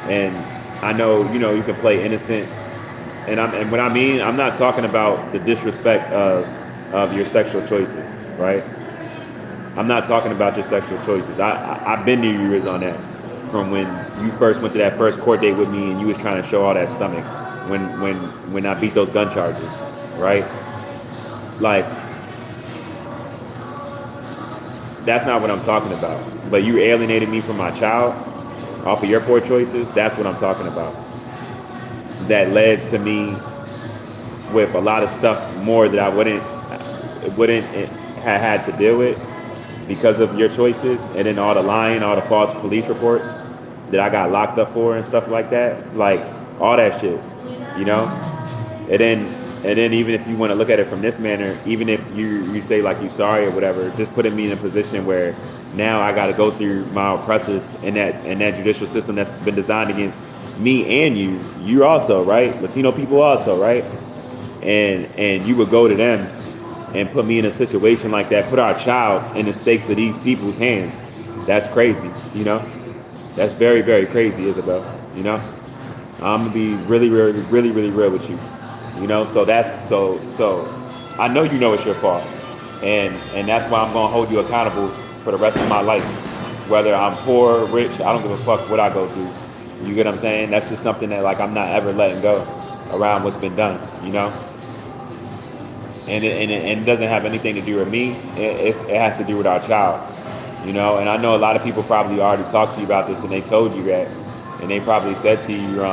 And I know you can play innocent. And what I mean, I'm not talking about the disrespect of your sexual choices, right? I'm not talking about your sexual choices. I've been to you on that, from when you first went to that first court date with me and you was trying to show all that stomach when I beat those gun charges, right? Like, that's not what I'm talking about. But you alienated me from my child off of your poor choices. That's what I'm talking about. That led to me with a lot of stuff more that I wouldn't have had to deal with because of your choices, and then all the lying, all the false police reports that I got locked up for and stuff like that, like all that shit, And then even if you want to look at it from this manner, even if you say like you sorry or whatever, just putting me in a position where now I got to go through my oppressors and that judicial system that's been designed against me and you also, right? Latino people also, right? And you would go to them and put me in a situation like that, put our child in the stakes of these people's hands. That's crazy, That's very, very crazy, Isabel, I'm gonna be really, really, really, really real with you, So that's so. I know it's your fault, and that's why I'm gonna hold you accountable for the rest of my life, whether I'm poor, rich. I don't give a fuck what I go through. You get what I'm saying? That's just something that like I'm not ever letting go around what's been done, And it doesn't have anything to do with me. It has to do with our child, And I know a lot of people probably already talked to you about this, and they told you that, and they probably said to you,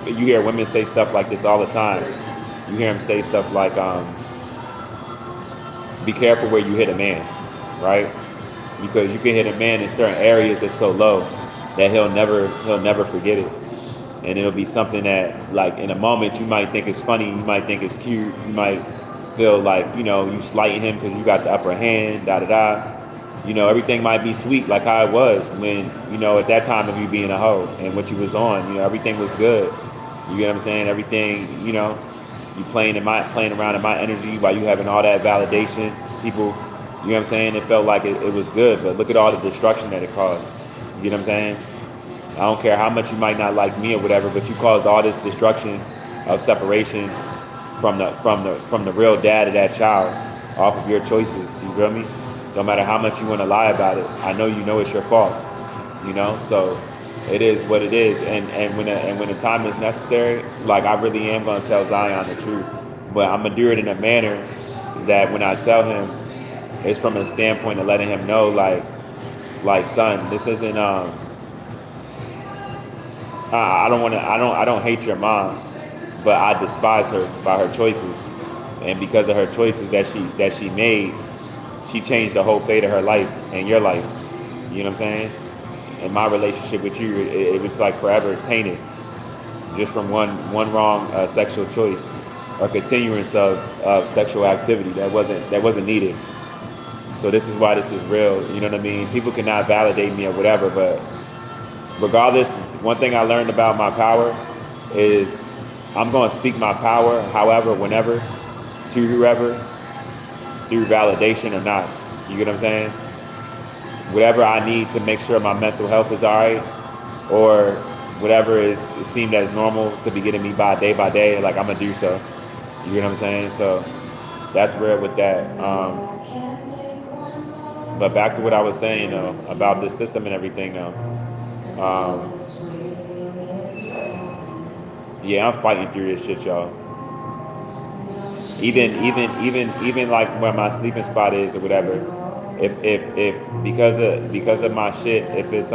you hear women say stuff like this all the time. You hear them say stuff like, "Be careful where you hit a man," right? Because you can hit a man in certain areas that's so low that he'll never forget it. And it'll be something that, like, in a moment you might think it's funny, you might think it's cute, you might feel like, you slighting him because you got the upper hand, da-da-da. Everything might be sweet like how it was when, at that time of you being a hoe and what you was on, everything was good. You get what I'm saying? Everything, you playing around in my energy while you having all that validation. People, you know what I'm saying? It felt like it was good, but look at all the destruction that it caused. You get what I'm saying? I don't care how much you might not like me or whatever, but you caused all this destruction of separation from the real dad of that child off of your choices. You feel me? No matter how much you want to lie about it, I know you know it's your fault. You know, so it is what it is. And when the time is necessary, like I really am gonna tell Zion the truth, but I'm gonna do it in a manner that when I tell him, it's from a standpoint of letting him know, like son, this isn't I don't hate your mom, but I despise her by her choices, and because of her choices that she made, she changed the whole fate of her life and your life. You know what I'm saying? And my relationship with you, it was like forever tainted, just from one wrong sexual choice or continuance of sexual activity that wasn't needed. So this is why this is real. You know what I mean? People cannot validate me or whatever, but regardless, one thing I learned about my power is I'm going to speak my power, however, whenever, to whoever, through validation or not. You get what I'm saying? Whatever I need to make sure my mental health is all right, or whatever is seemed as normal to be getting me by day, like I'm going to do so. You get what I'm saying? So that's real with that. But back to what I was saying, though, about this system and everything, though. Um, yeah, I'm fighting through this shit, y'all. Even like where my sleeping spot is or whatever. If because of my shit, if it's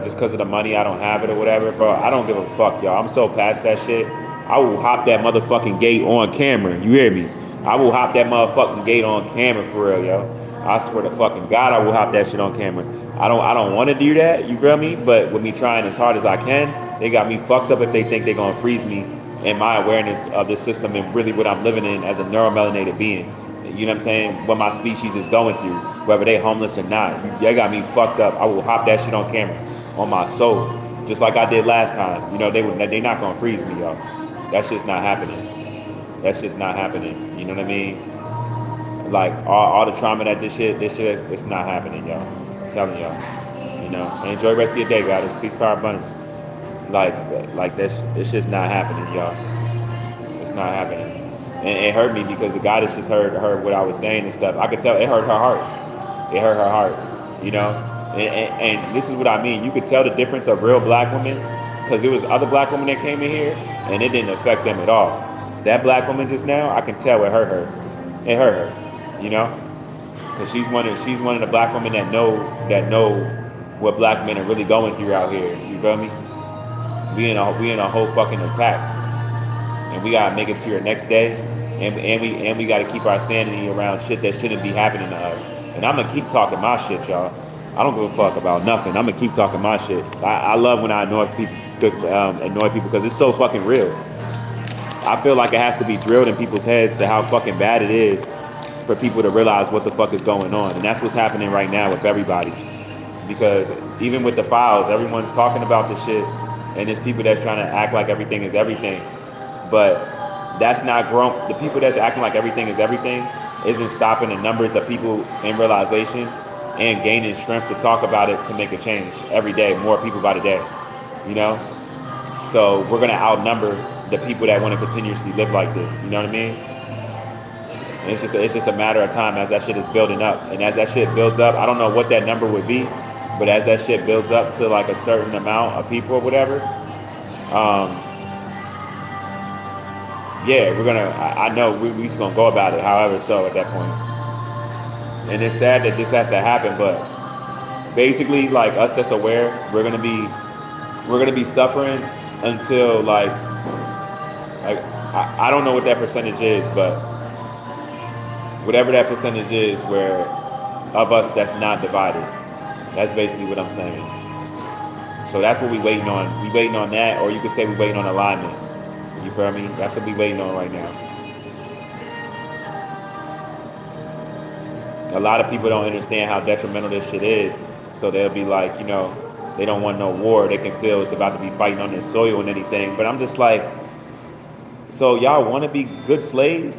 just because of the money I don't have it or whatever, bro, I don't give a fuck, y'all. I'm so past that shit. I will hop that motherfucking gate on camera. You hear me? I will hop that motherfucking gate on camera for real, yo. I swear to fucking God, I will hop that shit on camera. I don't want to do that. You feel me? But with me trying as hard as I can, they got me fucked up if they think they're gonna freeze me and my awareness of this system and really what I'm living in as a neuromelanated being. You know what I'm saying? What my species is going through, whether they homeless or not. They got me fucked up. I will hop that shit on camera, on my soul, just like I did last time. You know, they not gonna freeze me, y'all. That shit's not happening. That shit's not happening. You know what I mean? Like all the trauma that this shit, it's not happening, y'all. I'm telling y'all. You know, and enjoy the rest of your day, guys. Peace, power, abundance. Like this shit's not happening, y'all. It's not happening. And it hurt me because the goddess just heard what I was saying and stuff. I could tell it hurt her heart. It hurt her heart, you know. And this is what I mean. You could tell the difference of real black women because there was other black women that came in here and it didn't affect them at all. That black woman just now, I can tell it hurt her. It hurt her, you know, because she's one of the black women that know what black men are really going through out here. You feel me? We in a whole fucking attack, and we gotta make it to your next day, and we gotta keep our sanity around shit that shouldn't be happening to us. And I'm gonna keep talking my shit, y'all. I don't give a fuck about nothing. I'm gonna keep talking my shit. I love when I annoy people because it's so fucking real. I feel like it has to be drilled in people's heads to how fucking bad it is for people to realize what the fuck is going on, and that's what's happening right now with everybody. Because even with the files, everyone's talking about this shit. And there's people that's trying to act like everything is everything. But that's not grown. The people that's acting like everything is everything isn't stopping the numbers of people in realization and gaining strength to talk about it to make a change every day, more people by the day, you know? So we're going to outnumber the people that want to continuously live like this, you know what I mean? And it's just a matter of time as that shit is building up. And as that shit builds up, I don't know what that number would be, but as that shit builds up to like a certain amount of people or whatever, yeah, I know we just gonna go about it however so at that point. And it's sad that this has to happen, but basically like us that's aware, we're gonna be suffering until like I don't know what that percentage is, but whatever that percentage is where of us that's not divided. That's basically what I'm saying. So that's what we waiting on. We waiting on that, or you could say we waiting on alignment. You feel me? That's what we waiting on right now. A lot of people don't understand how detrimental this shit is. So they'll be like, you know, they don't want no war. They can feel it's about to be fighting on their soil and anything. But I'm just like, so y'all want to be good slaves?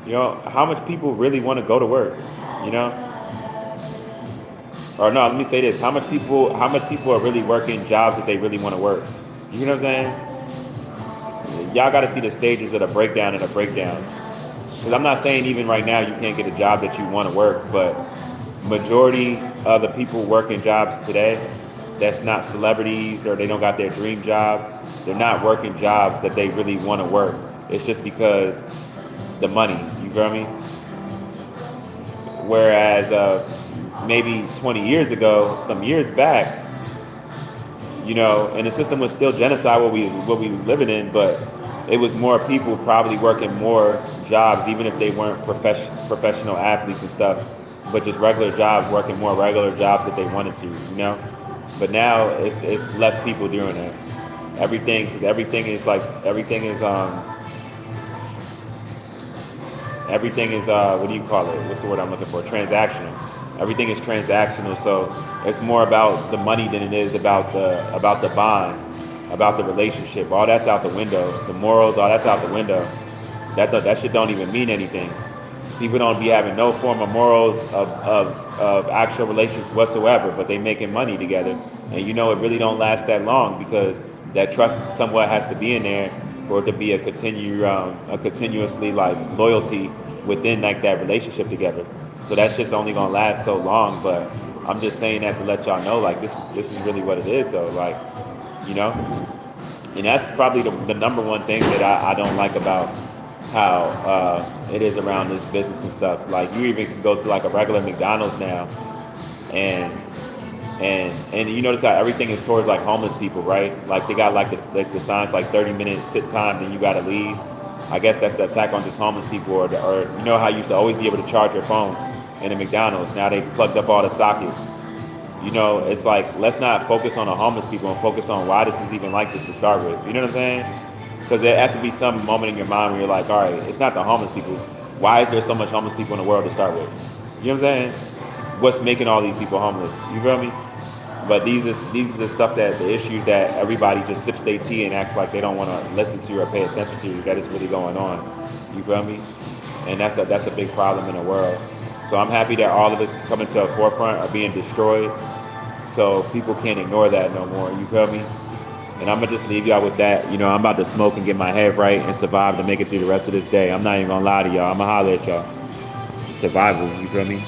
You know, how much people really want to go to work? You know? Or no, let me say this: how much people are really working jobs that they really want to work? You know what I'm saying? y'all got to see the stages of the breakdown and the breakdown. Because I'm not saying even right now you can't get a job that you want to work, but majority of the people working jobs today that's not celebrities or they don't got their dream job, they're not working jobs that they really want to work. It's just because the money, you feel me? Whereas maybe 20 years ago, some years back, and the system was still genocide what we was living in, but it was more people probably working more jobs, even if they weren't professional athletes and stuff, but just regular jobs, working more regular jobs that they wanted to. But now it's less people doing that. Cause everything is what do you call it? What's the word I'm looking for? Transactional. Everything is transactional, so it's more about the money than it is about the bond, about the relationship. All that's out the window. The morals, all that's out the window. That shit don't even mean anything. People don't be having no form of morals of actual relations whatsoever, but they making money together, and it really don't last that long because that trust somewhat has to be in there for it to be a continuously like loyalty within like that relationship together. So that shit's only gonna last so long. But I'm just saying that to let y'all know, like this is really what it is though. Like, you know, and that's probably the number one thing that I don't like about how it is around this business and stuff. Like you even can go to like a regular McDonald's now, and you notice how everything is towards like homeless people, right? Like they got like the signs like 30-minute sit time, then you gotta leave. I guess that's the attack on just homeless people, or how you used to always be able to charge your phone in a McDonald's. Now they plugged up all the sockets. It's like let's not focus on the homeless people and focus on why this is even like this to start with. You know what I'm saying? Because there has to be some moment in your mind where you're like, all right, it's not the homeless people. Why is there so much homeless people in the world to start with? You know what I'm saying? What's making all these people homeless? You feel me? But these are the issues that everybody just sips their tea and acts like they don't want to listen to or pay attention to. That is really going on. You feel me? And that's a big problem in the world. So I'm happy that all of this coming to a forefront are being destroyed, so people can't ignore that no more. You feel me? And I'm gonna just leave y'all with that. I'm about to smoke and get my head right and survive to make it through the rest of this day. I'm not even gonna lie to y'all. I'm gonna holler at y'all. It's survival. You feel me?